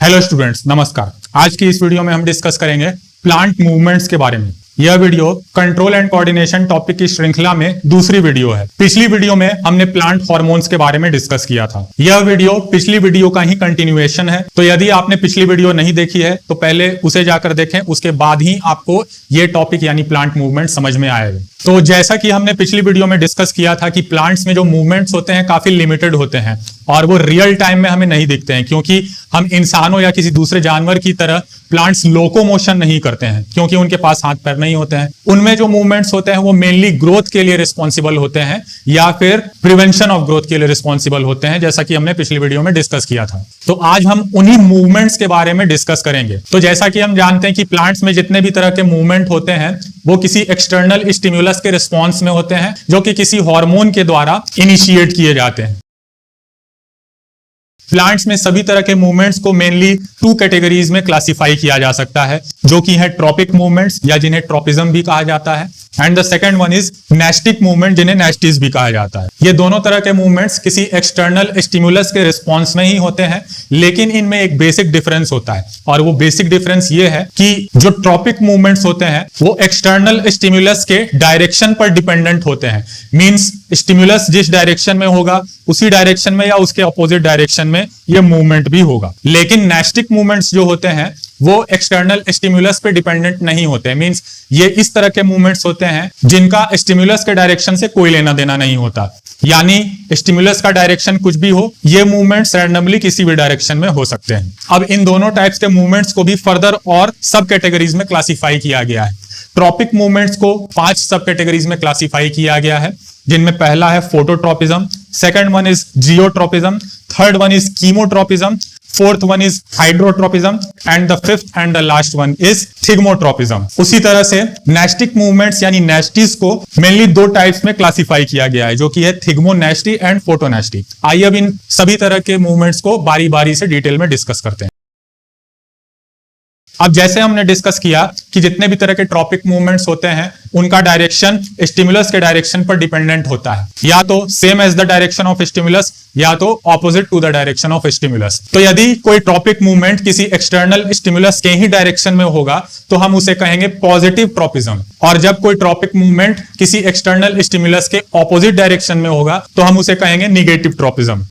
Hello students, नमस्कार। आज की इस वीडियो में हम डिस्कस करेंगे प्लांट मूवमेंट्स के बारे में। यह video control and coordination topic की श्रृंखला में दूसरी वीडियो है। पिछली वीडियो में हमने प्लांट हार्मोन्स के बारे में डिस्कस किया था। यह वीडियो पिछली वीडियो का ही कंटिन्यूएशन है, तो यदि आपने पिछली वीडियो नहीं देखी है तो पहले उसे जाकर देखें, उसके बाद ही आपको यह टॉपिक यानी प्लांट मूवमेंट समझ में आएगा। तो जैसा कि हमने पिछली वीडियो में डिस्कस किया था कि प्लांट्स में जो मूवमेंट्स होते हैं काफी लिमिटेड होते हैं और वो रियल टाइम में हमें नहीं दिखते हैं, क्योंकि हम इंसानों या किसी दूसरे जानवर की तरह प्लांट्स लोकोमोशन नहीं करते हैं, क्योंकि उनके पास हाथ पैर नहीं होते हैं। उनमें जो मूवमेंट्स होते हैं वो मेनली ग्रोथ के लिए रिस्पॉन्सिबल होते हैं या फिर प्रिवेंशन ऑफ ग्रोथ के लिए रिस्पॉन्सिबल होते हैं, जैसा कि हमने पिछली वीडियो में डिस्कस किया था। तो आज हम उन्हीं मूवमेंट्स के बारे में डिस्कस करेंगे। तो जैसा कि हम जानते हैं कि प्लांट्स में जितने भी तरह के मूवमेंट होते हैं वो किसी एक्सटर्नल स्टिम्युलस के रिस्पॉन्स में होते हैं, जो कि किसी हार्मोन के द्वारा इनिशिएट किए जाते हैं। प्लांट्स में सभी तरह के मूवमेंट्स को मेनली 2 कैटेगरीज में क्लासिफाई किया जा सकता है, जो कि है ट्रॉपिक मूवमेंट्स या जिन्हें ट्रॉपिज्म भी कहा जाता है, and the second one is nastic movement, जिन्हें नेस्टिस भी कहा जाता है। ये दोनों तरह के मूवमेंट्स किसी एक्सटर्नल स्टिमुलस के रिस्पॉन्स में ही होते हैं, लेकिन इनमें एक बेसिक डिफरेंस होता है, और वो बेसिक डिफरेंस ये है कि जो ट्रॉपिक मूवमेंट्स होते हैं वो एक्सटर्नल स्टिमुलस के डायरेक्शन पर डिपेंडेंट होते हैं। मींस स्टिमुलस जिस डायरेक्शन में होगा उसी डायरेक्शन में या उसके अपोजिट डायरेक्शन में ये मूवमेंट भी होगा। लेकिन नेस्टिक मूवमेंट्स जो होते हैं वो एक्सटर्नल स्टिमुलस पे डिपेंडेंट नहीं होते। मींस ये इस तरह के मूवमेंट्स होते हैं जिनका स्टिमुलस के डायरेक्शन से कोई लेना देना नहीं होता, यानी स्टिमुलस का डायरेक्शन कुछ भी हो, ये मूवमेंट्स रैंडमली किसी भी डायरेक्शन में हो सकते हैं। अब इन दोनों टाइप्स के मूवमेंट्स को भी फर्दर और सब कैटेगरीज में क्लासिफाई किया गया है। ट्रॉपिक मूवमेंट्स को 5 सब कैटेगरीज में क्लासिफाई किया गया है, जिनमें पहला है phototropism, second one is geotropism, third one is chemotropism, fourth one is hydrotropism, and the fifth and the last one is thigmotropism. उसी तरह से नेस्टिक मूवमेंट्स यानी नेस्टिस को मेनली 2 टाइप्स में क्लासिफाई किया गया है, जो कि है थिग्मोनेस्टी एंड फोटोनेस्टी। आइए अब इन सभी तरह के मूवमेंट्स को बारी बारी से डिटेल में डिस्कस करते हैं। अब जैसे हमने डिस्कस किया कि जितने भी तरह के ट्रॉपिक मूवमेंट्स होते हैं उनका डायरेक्शन स्टिमुलस के डायरेक्शन पर डिपेंडेंट होता है, या तो same as the direction of stimulus या तो opposite to the direction of stimulus. तो यदि कोई ट्रॉपिक मूवमेंट किसी एक्सटर्नल स्टिमुलस के ही डायरेक्शन में होगा तो हम उसे कहेंगे पॉजिटिव ट्रॉपिज्म, और जब कोई ट्रॉपिक मूवमेंट किसी एक्सटर्नल स्टिमुलस के ऑपोजिट डायरेक्शन में होगा तो हम उसे कहेंगे निगेटिव ट्रॉपिज्म।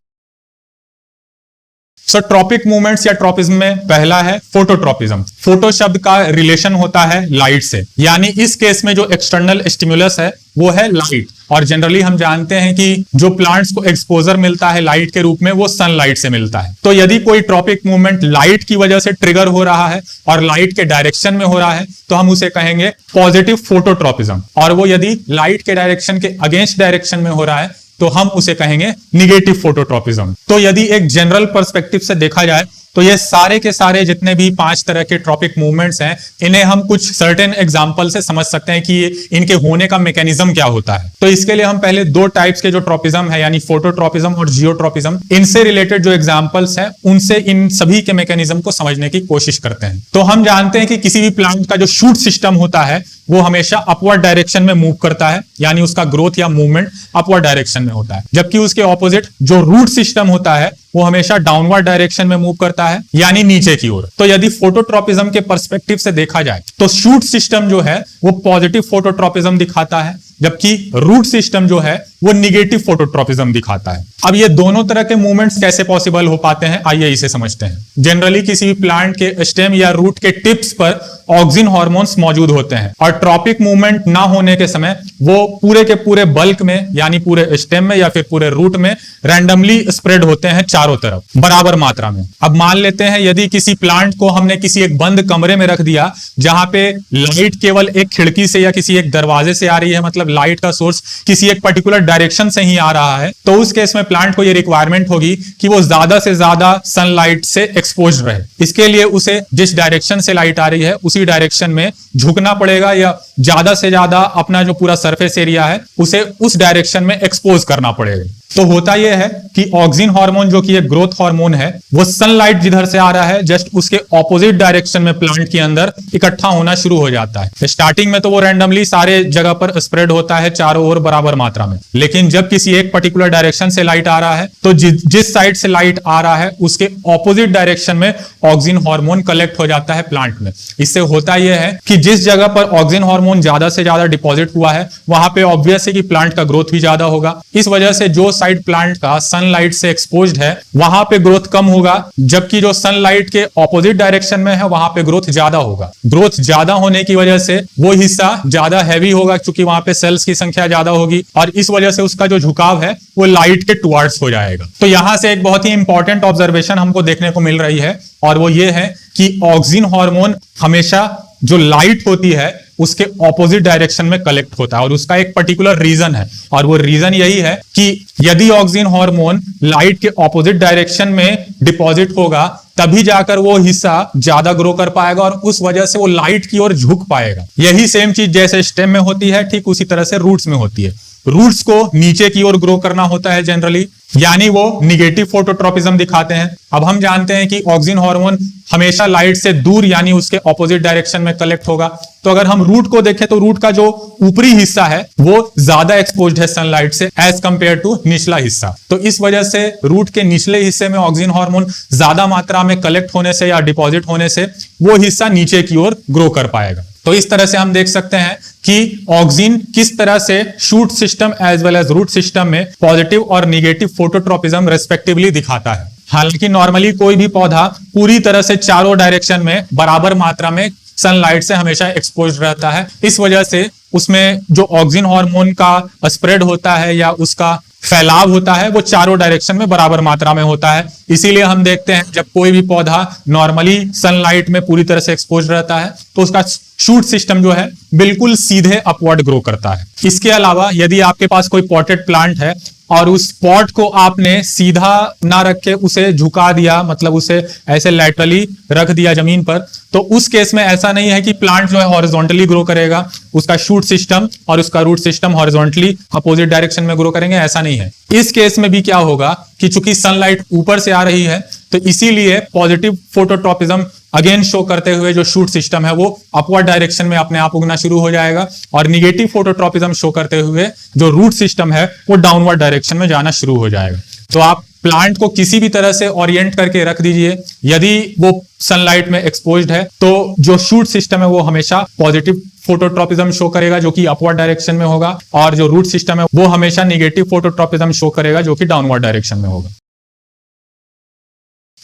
सो ट्रॉपिक मूवमेंट्स या ट्रॉपिज्म में पहला है फोटोट्रॉपिज्म। फोटो शब्द का रिलेशन होता है लाइट से, यानी इस केस में जो एक्सटर्नल स्टिमुलस है वो है लाइट, और जनरली हम जानते हैं कि जो प्लांट्स को एक्सपोजर मिलता है लाइट के रूप में वो सनलाइट से मिलता है। तो यदि कोई ट्रॉपिक मूवमेंट लाइट की वजह से ट्रिगर हो रहा है और लाइट के डायरेक्शन में हो रहा है तो हम उसे कहेंगे पॉजिटिव फोटोट्रॉपिज्म, और वो यदि लाइट के डायरेक्शन के अगेंस्ट डायरेक्शन में हो रहा है तो हम उसे कहेंगे निगेटिव फोटोट्रॉपिज्म। तो यदि एक जनरल पर्सपेक्टिव से देखा जाए तो ये सारे के सारे जितने भी 5 तरह के ट्रॉपिक मूवमेंट्स हैं, इन्हें हम कुछ सर्टेन एग्जांपल से समझ सकते हैं कि इनके होने का मैकेनिज्म क्या होता है। तो इसके लिए हम पहले 2 टाइप्स के जो ट्रॉपिज्म है यानी फोटोट्रॉपिज्म और जियोट्रॉपिज्म, इनसे रिलेटेड जो एग्जांपल्स हैं उनसे इन सभी के मैकेनिज्म को समझने की कोशिश करते हैं। तो हम जानते हैं कि किसी भी प्लांट का जो शूट सिस्टम होता है वो हमेशा अपवर्ड डायरेक्शन में मूव करता है, यानी उसका ग्रोथ या मूवमेंट अपवर्ड डायरेक्शन में होता है, जबकि उसके ऑपोजिट जो रूट सिस्टम होता है वो हमेशा डाउनवर्ड डायरेक्शन में मूव करता है, यानी नीचे की ओर। तो यदि फोटोट्रॉपिज्म के पर्सपेक्टिव से देखा जाए तो शूट सिस्टम जो है वो पॉजिटिव फोटोट्रॉपिज्म दिखाता है, जबकि रूट सिस्टम जो है वो निगेटिव फोटोट्रॉपिज्म दिखाता है। अब ये दोनों तरह के मूवमेंट्स कैसे पॉसिबल हो पाते हैं, आइए इसे समझते हैं। जनरली किसी भी प्लांट के स्टेम या रूट के टिप्स पर ऑक्सिन हार्मोन्स मौजूद होते हैं, और ट्रॉपिक मूवमेंट ना होने के समय वो पूरे के पूरे बल्क में यानी पूरे स्टेम में या फिर पूरे रूट में रैंडमली स्प्रेड होते हैं चारों तरफ बराबर मात्रा में। अब मान लेते हैं यदि किसी प्लांट को हमने किसी एक बंद कमरे में रख दिया जहां पे लाइट केवल एक खिड़की से या किसी एक दरवाजे से आ रही है, मतलब लाइट का सोर्स किसी एक पर्टिकुलर डायरेक्शन से ही आ रहा है, तो उस केस में प्लांट को यह रिक्वायरमेंट होगी कि वो ज्यादा से ज्यादा सनलाइट से एक्सपोज रहे। इसके लिए उसे जिस डायरेक्शन से लाइट आ रही है उसी डायरेक्शन में झुकना पड़ेगा, या ज्यादा से ज्यादा अपना जो पूरा सरफेस एरिया है उसे उस डायरेक्शन में एक्सपोज करना पड़ेगा। तो होता यह है कि ऑक्सिन हार्मोन जो कि एक ग्रोथ हार्मोन है, वो सनलाइट जिधर से आ रहा है जस्ट उसके ऑपोजिट डायरेक्शन में प्लांट के अंदर इकट्ठा होना शुरू हो जाता है। स्टार्टिंग में तो वो रैंडमली सारे जगह पर स्प्रेड होता है चारों ओर बराबर मात्रा में, लेकिन जब किसी एक पर्टिकुलर डायरेक्शन से लाइट आ रहा है तो जिस साइड से लाइट आ रहा है उसके ऑपोजिट डायरेक्शन में ऑक्सिन हार्मोन कलेक्ट हो जाता है प्लांट में। इससे होता यह है कि जिस जगह पर ऑक्सिन हार्मोन ज्यादा से ज्यादा डिपॉजिट हुआ है वहां पे ऑब्वियस है कि प्लांट का ग्रोथ भी ज्यादा होगा। इस वजह से जो साइड प्लांट का सनलाइट से एक्सपोज्ड है वहां पे ग्रोथ कम होगा, जबकि जो सनलाइट के ऑपोजिट डायरेक्शन में है वहां पे ग्रोथ ज्यादा होगा। ग्रोथ ज्यादा होने की वजह से वो हिस्सा ज्यादा हैवी होगा क्योंकि वहां पे सेल्स की संख्या ज्यादा होगी और इस वजह से उसका जो झुकाव है वो लाइट के टुवर्ड्स हो जाएगा। तो यहां से एक बहुत ही इंपॉर्टेंट ऑब्जर्वेशन हमको देखने को मिल रही है और वो ये है कि ऑक्सिन हार्मोन हमेशा जो लाइट होती है उसके ऑपोजिट डायरेक्शन में कलेक्ट होता है और उसका एक पर्टिकुलर रीजन है, और वो रीजन यही है कि यदि ऑक्सिन हार्मोन लाइट के ऑपोजिट डायरेक्शन में डिपॉजिट होगा तभी जाकर वो हिस्सा ज्यादा ग्रो कर पाएगा और उस वजह से वो लाइट की ओर झुक पाएगा। यही सेम चीज जैसे स्टेम में होती है ठीक उसी तरह से रूट्स में होती है। रूट्स को नीचे की ओर ग्रो करना होता है जनरली, यानी वो निगेटिव फोटोट्रोपिज्म दिखाते हैं। अब हम जानते हैं कि ऑक्सिन हार्मोन हमेशा लाइट से दूर यानी उसके ऑपोजिट डायरेक्शन में कलेक्ट होगा। तो अगर हम रूट को देखें तो रूट का जो ऊपरी हिस्सा है वो ज्यादा एक्सपोज्ड है सनलाइट से एज कंपेयर टू निचला हिस्सा। तो इस वजह से रूट के निचले हिस्से में ऑक्सिन हार्मोन ज्यादा मात्रा में कलेक्ट होने से या डिपॉजिट होने से वो हिस्सा नीचे की ओर ग्रो कर पाएगा। तो इस तरह से हम देख सकते हैं कि ऑक्सिन किस तरह से shoot system as well as root system में पॉजिटिव और निगेटिव फोटोट्रोपिज्म रेस्पेक्टिवली दिखाता है। हालांकि नॉर्मली कोई भी पौधा पूरी तरह से चारों डायरेक्शन में बराबर मात्रा में सनलाइट से हमेशा एक्सपोज रहता है। इस वजह से उसमें जो ऑक्सिन हार्मोन का स्प्रेड होता है या उसका फैलाव होता है वो चारों डायरेक्शन में बराबर मात्रा में होता है। इसीलिए हम देखते हैं जब कोई भी पौधा नॉर्मली सनलाइट में पूरी तरह से एक्सपोज रहता है तो उसका शूट सिस्टम जो है बिल्कुल सीधे अपवर्ड ग्रो करता है। इसके अलावा यदि आपके पास कोई पॉटेड प्लांट है और उस पॉट को आपने सीधा ना रख के उसे झुका दिया, मतलब उसे ऐसे लैटरली रख दिया जमीन पर, तो उस केस में ऐसा नहीं है कि प्लांट जो है हॉरिजॉन्टली ग्रो करेगा, उसका शूट सिस्टम और उसका root system horizontally opposite direction में ग्रो करेंगे, ऐसा नहीं है। इस केस में भी क्या होगा कि चूंकि सनलाइट ऊपर से आ रही है तो इसीलिए पॉजिटिव फोटोट्रोपिज्म अगेन शो करते हुए जो शूट सिस्टम है वो अपवर्ड डायरेक्शन में अपने आप उगना शुरू हो जाएगा और निगेटिव फोटोट्रोपिज्म शो करते हुए जो रूट सिस्टम है वो डाउनवर्ड डायरेक्शन में जाना शुरू हो जाएगा। तो आप प्लांट को किसी भी तरह से ओरिएंट करके रख दीजिए, यदि वो सनलाइट में एक्सपोज्ड है तो जो शूट सिस्टम है वो हमेशा पॉजिटिव फोटोट्रोपिज्म शो करेगा जो कि अपवर्ड डायरेक्शन में होगा, और जो रूट सिस्टम है वो हमेशा निगेटिव फोटोट्रोपिज्म शो करेगा जो कि डाउनवर्ड डायरेक्शन में होगा।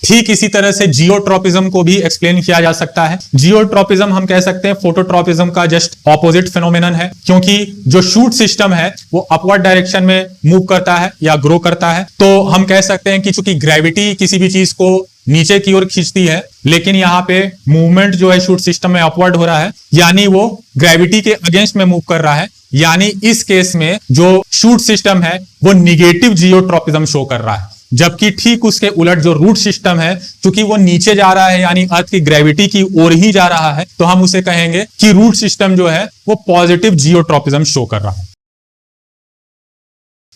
ठीक इसी तरह से जियोट्रोपिज्म को भी एक्सप्लेन किया जा सकता है। जियोट्रोपिज्म हम कह सकते हैं फोटोट्रोपिज्म का जस्ट ऑपोजिट फिनोमेनन है, क्योंकि जो शूट सिस्टम है वो अपवर्ड डायरेक्शन में मूव करता है या ग्रो करता है। तो हम कह सकते हैं कि चूंकि ग्रेविटी किसी भी चीज को नीचे की ओर खींचती है, लेकिन यहाँ पे मूवमेंट जो है शूट सिस्टम में अपवर्ड हो रहा है, यानी वो ग्रेविटी के अगेंस्ट में मूव कर रहा है, यानी इस केस में जो शूट सिस्टम है वो निगेटिव जियोट्रोपिज्म शो कर रहा है। जबकि ठीक उसके उलट जो रूट सिस्टम है, क्योंकि वो नीचे जा रहा है यानी अर्थ की ग्रेविटी की ओर ही जा रहा है, तो हम उसे कहेंगे कि रूट सिस्टम जो है वो पॉजिटिव जियोट्रोपिज्म शो कर रहा है।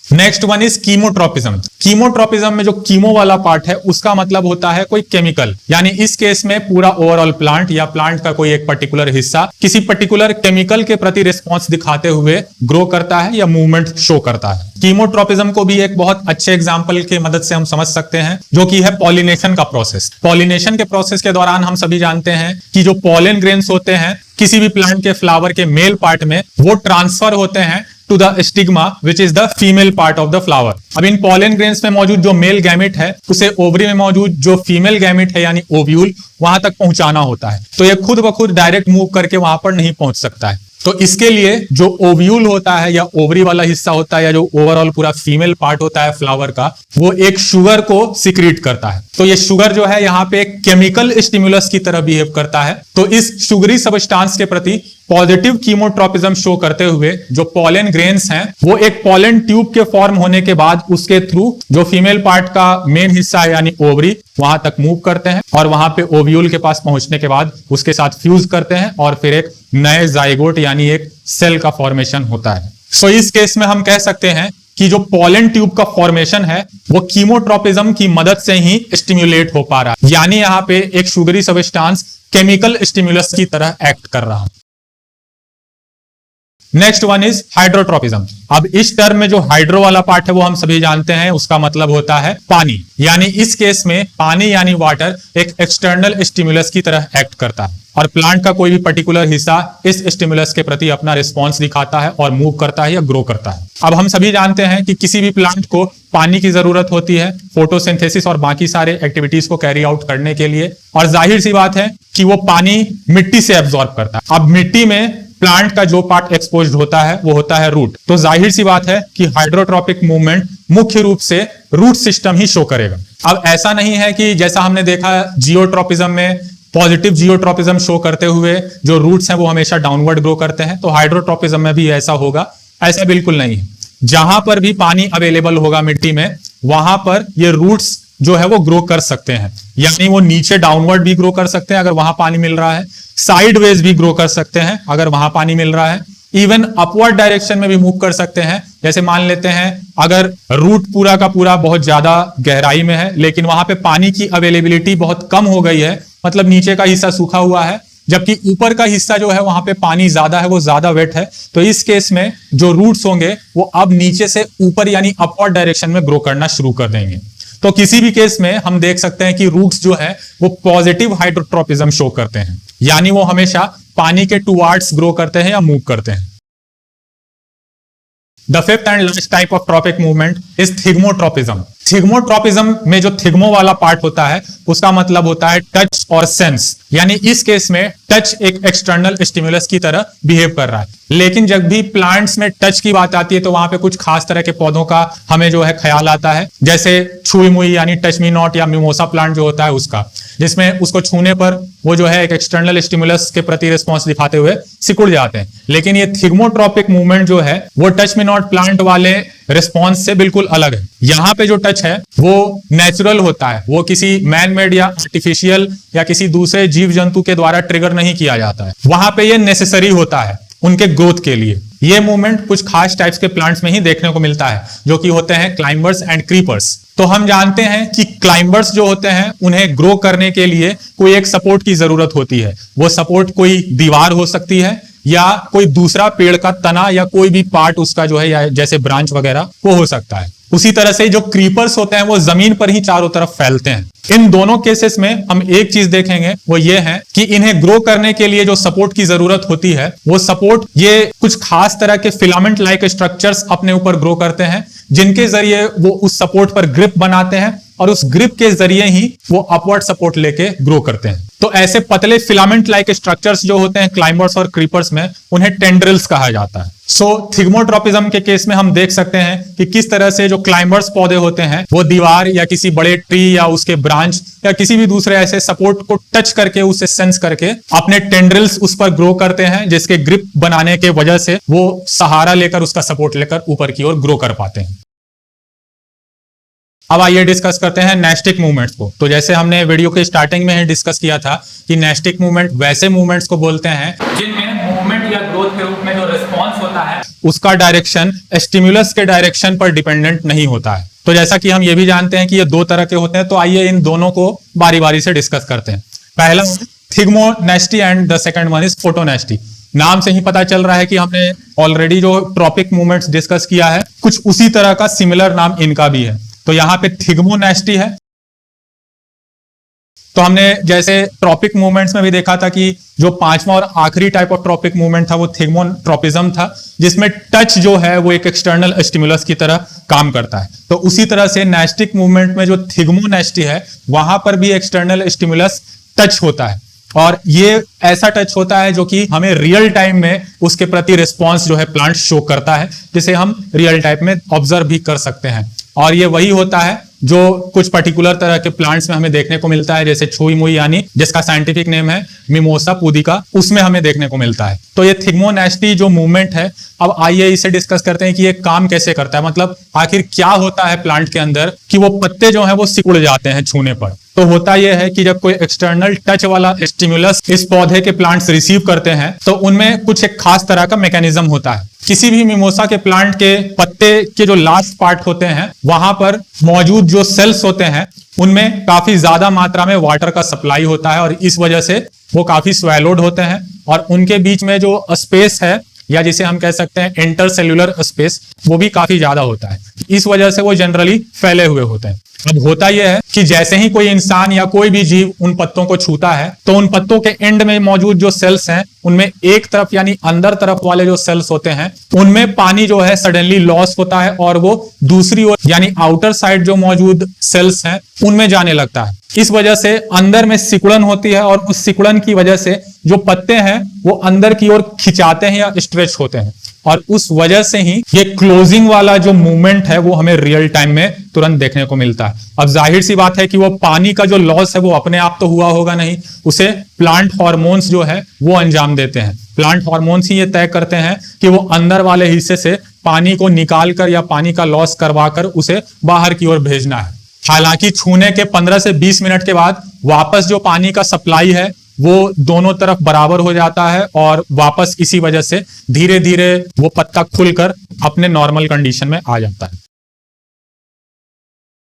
Next one is chemotropism. Chemotropism में जो कीमो वाला पार्ट है उसका मतलब होता है कोई केमिकल, यानी इस केस में पूरा ओवरऑल प्लांट या प्लांट का कोई एक पर्टिकुलर हिस्सा किसी पर्टिकुलर केमिकल के प्रति रिस्पॉन्स दिखाते हुए ग्रो करता है या मूवमेंट शो करता है। कीमोट्रोपिज्म को भी एक बहुत अच्छे एग्जाम्पल की मदद से हम समझ सकते हैं, जो कि है पॉलिनेशन का प्रोसेस। पॉलिनेशन के प्रोसेस के दौरान हम सभी जानते हैं कि जो पॉलन ग्रेन्स होते हैं किसी भी प्लांट के फ्लावर के मेल पार्ट में, वो ट्रांसफर होते हैं to the stigma which is the female part of the flower. अब इन पॉलन ग्रेन्स में मौजूद जो मेल गैमेट है उसे ओवरी में मौजूद जो फीमेल गैमेट है यानी ओव्यूल वहां तक पहुंचाना होता है। तो ये खुद ब खुद डायरेक्ट मूव करके वहां पर नहीं पहुंच सकता है। तो इसके लिए जो ओव्यूल होता है या ओवरी वाला हिस्सा होता है या जो ओवरऑल पूरा फीमेल पार्ट होता है फ्लावर का, वो एक शुगर को सिक्रीट करता है। तो ये शुगर जो है यहाँ पे एक केमिकल स्टिमुलस की तरह बिहेव करता है। तो इस शुगरी सबस्टांस के प्रति पॉजिटिव कीमोट्रोपिज्म शो करते हुए जो पॉलन ग्रेन्स हैं वो एक पॉलन ट्यूब के फॉर्म होने के बाद उसके थ्रू जो फीमेल पार्ट का मेन हिस्सा है यानी ओवरी वहां तक मूव करते हैं और वहां पे ओव्यूल के पास पहुंचने के बाद उसके साथ फ्यूज करते हैं और फिर एक नए जाइगोट यानी एक सेल का फॉर्मेशन होता है। सो इस केस में हम कह सकते हैं कि जो पॉलन ट्यूब का फॉर्मेशन है वो कीमोट्रोपिज्म की मदद से ही स्टिम्युलेट हो पा रहा है, यानी यहाँ पे एक शुगरी सब्सटेंस केमिकल स्टिमुलस की तरह एक्ट कर रहा है। Next one is hydrotropism. अब इस टर्म में जो हाइड्रो वाला पार्ट है वो हम सभी जानते हैं, उसका मतलब होता है पानी, यानी इस केस में पानी यानी वाटर एक एक्सटर्नल स्टिमुलस की तरह एक्ट करता है और प्लांट का कोई भी पर्टिकुलर हिस्सा इस स्टिमुलस के प्रति अपना रिस्पॉन्स दिखाता है और मूव करता है या ग्रो करता है। अब हम सभी जानते हैं कि किसी भी प्लांट को पानी की जरूरत होती है फोटोसिंथेसिस और बाकी सारे एक्टिविटीज को कैरी आउट करने के लिए, और जाहिर सी बात है कि वो पानी मिट्टी से एब्जॉर्ब करता है। अब मिट्टी में प्लांट का जो पार्ट एक्सपोज्ड होता है वो होता है रूट, तो जाहिर सी बात है कि हाइड्रोट्रोपिक मूवमेंट मुख्य रूप से रूट सिस्टम ही शो करेगा। अब ऐसा नहीं है कि जैसा हमने देखा जियोट्रोपिज्म में पॉजिटिव जियोट्रोपिज्म शो करते हुए जो रूट्स हैं वो हमेशा डाउनवर्ड ग्रो करते हैं, तो हाइड्रोट्रोपिज्म में भी ऐसा होगा? ऐसा बिल्कुल नहीं है। जहां पर भी पानी अवेलेबल होगा मिट्टी में वहां पर ये रूट्स जो है वो ग्रो कर सकते हैं, यानी वो नीचे डाउनवर्ड भी ग्रो कर सकते हैं अगर वहां पानी मिल रहा है, साइडवेज भी ग्रो कर सकते हैं अगर वहां पानी मिल रहा है, इवन अपवर्ड डायरेक्शन में भी मूव कर सकते हैं। जैसे मान लेते हैं अगर रूट पूरा का पूरा बहुत ज्यादा गहराई में है लेकिन वहां पे पानी की अवेलेबिलिटी बहुत कम हो गई है, मतलब नीचे का हिस्सा सूखा हुआ है जबकि ऊपर का हिस्सा जो है वहां पे पानी ज्यादा है, वो ज्यादा वेट है, तो इस केस में जो रूट्स होंगे वो अब नीचे से ऊपर यानी अपवर्ड डायरेक्शन में ग्रो करना शुरू कर देंगे। तो किसी भी केस में हम देख सकते हैं कि रूट्स जो है वो पॉजिटिव हाइड्रोट्रोपिज्म शो करते हैं, यानी वो हमेशा पानी के टुवार्ड्स ग्रो करते हैं या मूव करते हैं। The fifth and last type of tropic movement is thigmotropism. Thigmotropism में जो थिग्मो वाला पार्ट होता है उसका मतलब होता है टच और सेंस, यानी इस केस में टच एक एक्सटर्नल स्टिमुलस की तरह बिहेव कर रहा है। लेकिन जब भी प्लांट्स में टच की बात आती है तो वहां पे कुछ खास तरह के पौधों का हमें जो है ख्याल आता है, जैसे छुई मुई यानी टच मी नॉट या मिमोसा प्लांट जो होता है उसका, जिसमें उसको छूने पर वो जो है एक एक्सटर्नल स्टिमुलस के प्रति रिस्पॉन्स दिखाते हुए सिकुड़ जाते हैं। लेकिन ये थिग्मोट्रोपिक मूवमेंट जो है वो टच मी नॉट प्लांट वाले रिस्पॉन्स से बिल्कुल अलग है। यहाँ पे जो टच है वो नेचुरल होता है, वो किसी मैन मेड या आर्टिफिशियल या किसी दूसरे जीव जंतु के द्वारा ट्रिगर नहीं किया जाता है, वहां पे ये नेसेसरी होता है उनके ग्रोथ के लिए। ये मूवमेंट कुछ खास टाइप्स के प्लांट्स में ही देखने को मिलता है जो कि होते हैं क्लाइंबर्स एंड क्रीपर्स। तो हम जानते हैं कि क्लाइंबर्स जो होते हैं उन्हें ग्रो करने के लिए कोई एक सपोर्ट की जरूरत होती है। वो सपोर्ट कोई दीवार हो सकती है या कोई दूसरा पेड़ का तना या कोई भी पार्ट उसका जो है या जैसे ब्रांच वगैरह वो हो सकता है। उसी तरह से जो क्रीपर्स होते हैं वो जमीन पर ही चारों तरफ फैलते हैं। इन दोनों केसेस में हम एक चीज देखेंगे वो ये है कि इन्हें ग्रो करने के लिए जो सपोर्ट की जरूरत होती है वो सपोर्ट ये कुछ खास तरह के फिलामेंट लाइक स्ट्रक्चर्स अपने ऊपर ग्रो करते हैं जिनके जरिए वो उस सपोर्ट पर ग्रिप बनाते हैं और उस ग्रिप के जरिए ही वो अपवर्ड सपोर्ट लेके ग्रो करते हैं। तो ऐसे पतले फिलामेंट लाइक स्ट्रक्चर्स जो होते हैं क्लाइंबर्स और क्रीपर्स में उन्हें टेंड्रिल्स कहा जाता है। सो थिग्मोट्रोपिज्म के केस में हम देख सकते हैं कि किस तरह से जो क्लाइंबर्स पौधे होते हैं वो दीवार या किसी बड़े ट्री या उसके ब्रांच या किसी भी दूसरे ऐसे सपोर्ट को टच करके उसे सेंस करके अपने टेंड्रिल्स उस पर ग्रो करते हैं, जिसके ग्रिप बनाने के वजह से वो सहारा लेकर उसका सपोर्ट लेकर ऊपर की ओर ग्रो कर पाते हैं। अब आइए डिस्कस करते हैं नेस्टिक मूवमेंट्स को। तो जैसे हमने वीडियो के स्टार्टिंग में ही डिस्कस किया था कि नेस्टिक मूवमेंट वैसे मूवमेंट्स को बोलते हैं जिनमें मूवमेंट या ग्रोथ के रूप में जो रिस्पॉन्स होता है उसका डायरेक्शन स्टिमुलस के डायरेक्शन पर डिपेंडेंट नहीं होता है। तो जैसा कि हम ये भी जानते हैं कि ये दो तरह के होते हैं, तो आइए इन दोनों को बारी बारी से डिस्कस करते हैं। पहला thigmonasty and the second one is photonasty. नाम से ही पता चल रहा है कि हमने ऑलरेडी जो ट्रॉपिक मूवमेंट्स डिस्कस किया है कुछ उसी तरह का सिमिलर नाम इनका भी है। तो यहां पे थिग्मोनेस्टी है। तो हमने जैसे ट्रॉपिक मूवमेंट्स में भी देखा था कि जो पांचवा और आखिरी टाइप ऑफ ट्रॉपिक मूवमेंट था वो थिग्मोट्रोपिज्म था, जिसमें टच जो है वो एक एक्सटर्नल स्टिमुलस की तरह काम करता है। तो उसी तरह से नेस्टिक मूवमेंट में जो थिग्मोनेस्टी है वहां पर भी एक्सटर्नल स्टिमुलस टच होता है और ये ऐसा टच होता है जो कि हमें रियल टाइम में उसके प्रति रिस्पॉन्स जो है प्लांट शो करता है, जिसे हम रियल टाइम में ऑब्जर्व भी कर सकते हैं। और ये वही होता है जो कुछ पर्टिकुलर तरह के प्लांट्स में हमें देखने को मिलता है, जैसे छुई मुई यानी जिसका साइंटिफिक नेम है मिमोसा पुदिका, उसमें हमें देखने को मिलता है। तो ये थिग्मोनेस्टी जो मूवमेंट है, अब आइए इसे डिस्कस करते हैं कि ये काम कैसे करता है, मतलब आखिर क्या होता है प्लांट के अंदर कि वो पत्ते जो है वो सिकुड़ जाते हैं छूने पर। तो होता यह है कि जब कोई एक्सटर्नल टच वाला स्टिमुलस इस पौधे के प्लांट्स रिसीव करते हैं तो उनमें कुछ एक खास तरह का मैकेनिज्म होता है। किसी भी मिमोसा के प्लांट के पत्ते के जो लास्ट पार्ट होते हैं वहां पर मौजूद जो सेल्स होते हैं उनमें काफी ज्यादा मात्रा में वाटर का सप्लाई होता है और इस वजह से वो काफी स्वैलोड होते हैं और उनके बीच में जो स्पेस है या जिसे हम कह सकते हैं इंटरसेल्यूलर स्पेस वो भी काफी ज्यादा होता है। इस वजह से वो जनरली फैले हुए होते हैं। अब होता यह है कि जैसे ही कोई इंसान या कोई भी जीव उन पत्तों को छूता है तो उन पत्तों के एंड में मौजूद जो सेल्स हैं उनमें एक तरफ यानी अंदर तरफ वाले जो सेल्स होते हैं उनमें पानी जो है सडनली लॉस होता है और वो दूसरी ओर यानी आउटर साइड जो मौजूद सेल्स हैं उनमें जाने लगता है। इस वजह से अंदर में सिकुड़न होती है और उस सिकुड़न की वजह से जो पत्ते हैं वो अंदर की ओर खिंचाते हैं या स्ट्रेच होते हैं और उस वजह से ही ये क्लोजिंग वाला जो मूवमेंट है वो हमें रियल टाइम में तुरंत देखने को मिलता है। अब जाहिर सी बात है कि वो पानी का जो लॉस है वो अपने आप तो हुआ होगा नहीं, उसे प्लांट हार्मोन्स जो है वो अंजाम देते हैं। प्लांट हार्मोन्स ही ये तय करते हैं कि वो अंदर वाले हिस्से से पानी को निकाल कर या पानी का लॉस करवाकर उसे बाहर की ओर भेजना है। हालांकि छूने के 15 से 20 मिनट के बाद वापस जो पानी का सप्लाई है वो दोनों तरफ बराबर हो जाता है और वापस इसी वजह से धीरे धीरे वो पत्ता खुलकर अपने नॉर्मल कंडीशन में आ जाता है।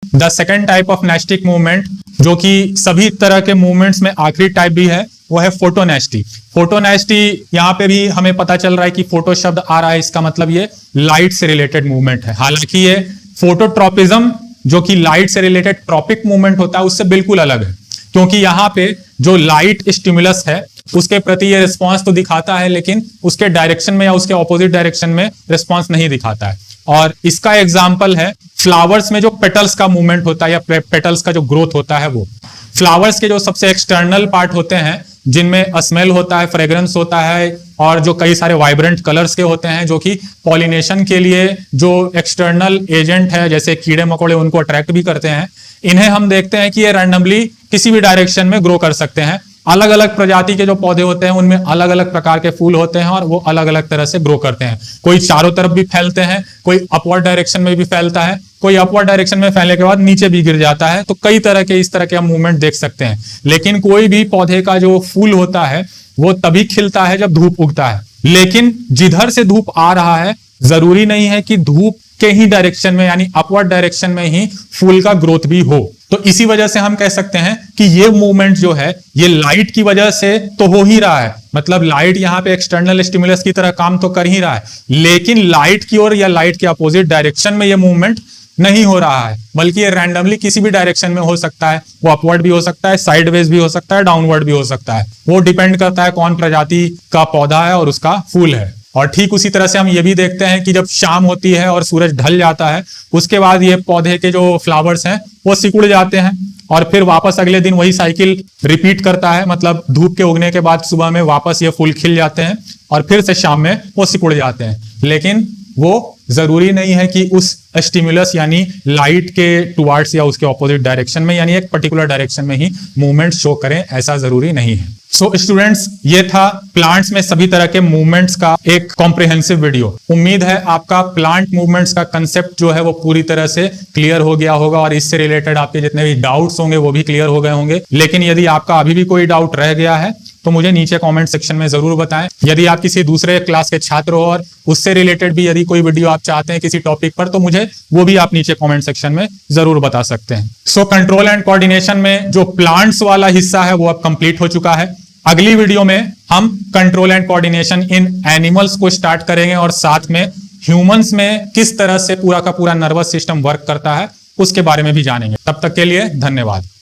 The second type of nastic movement जो कि सभी तरह के मूवमेंट्स में आखिरी टाइप भी है वो है फोटोनेस्टी। फोटोनेस्टी यहाँ पे भी हमें पता चल रहा है कि फोटो शब्द आ रहा है, इसका मतलब ये लाइट से रिलेटेड मूवमेंट है। हालांकि ये फोटोट्रोपिज्म जो कि लाइट से रिलेटेड ट्रॉपिक मूवमेंट होता है उससे बिल्कुल अलग है, क्योंकि यहाँ पे जो लाइट स्टिमुलस है उसके प्रति ये रिस्पांस तो दिखाता है लेकिन उसके डायरेक्शन में या उसके ऑपोजिट डायरेक्शन में रिस्पांस नहीं दिखाता है। और इसका एग्जांपल है फ्लावर्स में जो पेटल्स का मूवमेंट होता है या पेटल्स का जो ग्रोथ होता है। वो फ्लावर्स के जो सबसे एक्सटर्नल पार्ट होते हैं जिनमें स्मेल होता है, फ्रेग्रेंस होता है और जो कई सारे वाइब्रेंट कलर्स के होते हैं जो कि पॉलिनेशन के लिए जो एक्सटर्नल एजेंट है जैसे कीड़े मकोड़े उनको अट्रैक्ट भी करते हैं। इन्हें हम देखते हैं कि ये रैंडमली किसी भी डायरेक्शन में ग्रो कर सकते हैं। अलग अलग प्रजाति के जो पौधे होते हैं उनमें अलग अलग प्रकार के फूल होते हैं और वो अलग अलग तरह से ग्रो करते हैं। कोई चारों तरफ भी फैलते हैं, कोई अपवर्ड डायरेक्शन में भी फैलता है, कोई अपवर्ड डायरेक्शन में फैलने के बाद नीचे भी गिर जाता है। तो कई तरह के इस तरह के हम मूवमेंट देख सकते हैं। लेकिन कोई भी पौधे का जो फूल होता है वो तभी खिलता है जब धूप उगता है। लेकिन जिधर से धूप आ रहा है जरूरी नहीं है कि धूप के ही डायरेक्शन में यानी अपवर्ड डायरेक्शन में ही फूल का ग्रोथ भी हो। तो इसी वजह से हम कह सकते हैं कि ये मूवमेंट जो है ये लाइट की वजह से तो हो ही रहा है। मतलब लाइट यहाँ पे एक्सटर्नल स्टिमुलस की तरह काम तो कर ही रहा है, लेकिन लाइट की ओर या लाइट के अपोजिट डायरेक्शन में ये मूवमेंट नहीं हो रहा है, बल्कि ये रैंडमली किसी भी डायरेक्शन में हो सकता है। वो अपवर्ड भी हो सकता है, साइडवेज भी हो सकता है, डाउनवर्ड भी हो सकता है। वो डिपेंड करता है कौन प्रजाति का पौधा है और उसका फूल है। और ठीक उसी तरह से हम ये भी देखते हैं कि जब शाम होती है और सूरज ढल जाता है उसके बाद ये पौधे के जो फ्लावर्स हैं वो सिकुड़ जाते हैं और फिर वापस अगले दिन वही साइकिल रिपीट करता है। मतलब धूप के उगने के बाद सुबह में वापस ये फूल खिल जाते हैं और फिर से शाम में वो सिकुड़ जाते हैं। लेकिन वो जरूरी नहीं है कि उस स्टिमुलस यानी लाइट के टुवार्ड्स या उसके ऑपोजिट डायरेक्शन में यानी एक पर्टिकुलर डायरेक्शन में ही मूवमेंट शो करें, ऐसा जरूरी नहीं है। सो स्टूडेंट्स, ये था प्लांट्स में सभी तरह के मूवमेंट्स का एक कॉम्प्रिहेंसिव वीडियो। उम्मीद है आपका प्लांट मूवमेंट्स का कंसेप्ट जो है वो पूरी तरह से क्लियर हो गया होगा और इससे रिलेटेड आपके जितने भी डाउट्स होंगे वो भी क्लियर हो गए होंगे। लेकिन यदि आपका अभी भी कोई डाउट रह गया है तो मुझे नीचे कमेंट सेक्शन में जरूर बताएं। यदि आप किसी दूसरे क्लास के छात्र हो और उससे रिलेटेड भी यदि कोई वीडियो आप चाहते हैं किसी टॉपिक पर तो मुझे वो भी आप नीचे कमेंट सेक्शन में जरूर बता सकते हैं। सो कंट्रोल एंड कोऑर्डिनेशन में जो प्लांट्स वाला हिस्सा है वो अब कंप्लीट हो चुका है। अगली वीडियो में हम control and coordination in animals को स्टार्ट करेंगे और साथ में ह्यूमंस में किस तरह से पूरा का पूरा नर्वस सिस्टम वर्क करता है उसके बारे में भी जानेंगे। तब तक के लिए धन्यवाद।